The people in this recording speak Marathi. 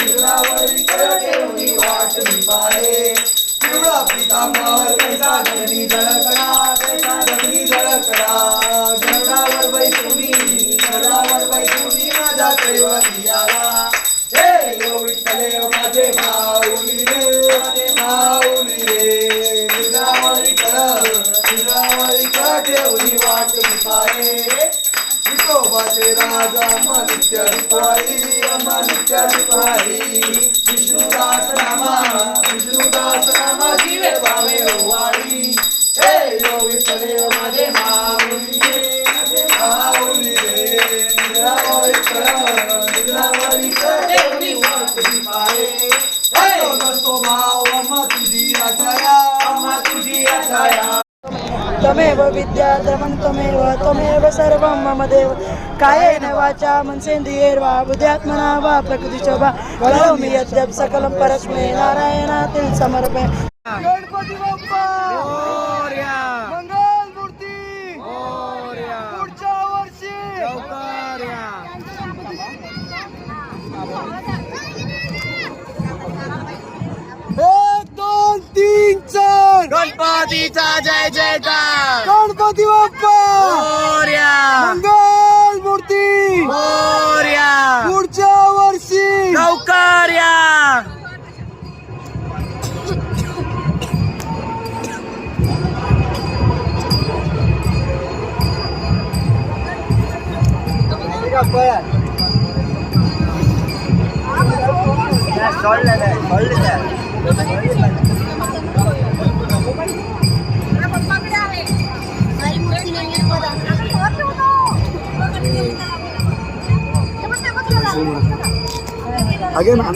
निद्रावरी कर ठेवणी वाट मी पाहे पिवळा पितांबर कैसा गगनी झळकला गरुडावर बैठुनी माझा दैवती आला हे यो विठ्ठले माझे माऊली रे निद्रावरी कर ठेवणी वाट मी पाहे विठोबाचे राजा मनुष्य रूपाई विष्णुदास नामा जीवे भावे ओवाळी हे यो विठ्ठले माझे माऊली रे निद्रावरी कर ठेवणी वाट मी पाहे नसतो भाव अम्मा तुझी आछाया तमेव विद्या त्वमेव सर्वं मम देव कायेन वाचा मनसेन्द्रियैर्वा बुद्ध्यात्मना वा प्रकृतिश्च वा करोमि यद्यत् सकलं परस्मै नारायणातील समर्पये. गणपती बाप्पा मोरया, मंगल मूर्ती मोरया, पुढच्या वर्षी लवकर या. 1 2 3 4 गणपतीचा जय जयकार गणपती बाप्पा मोरया, मंगल मूर्ती मोरया, पुढच्या वर्षी लवकर या. आगे ना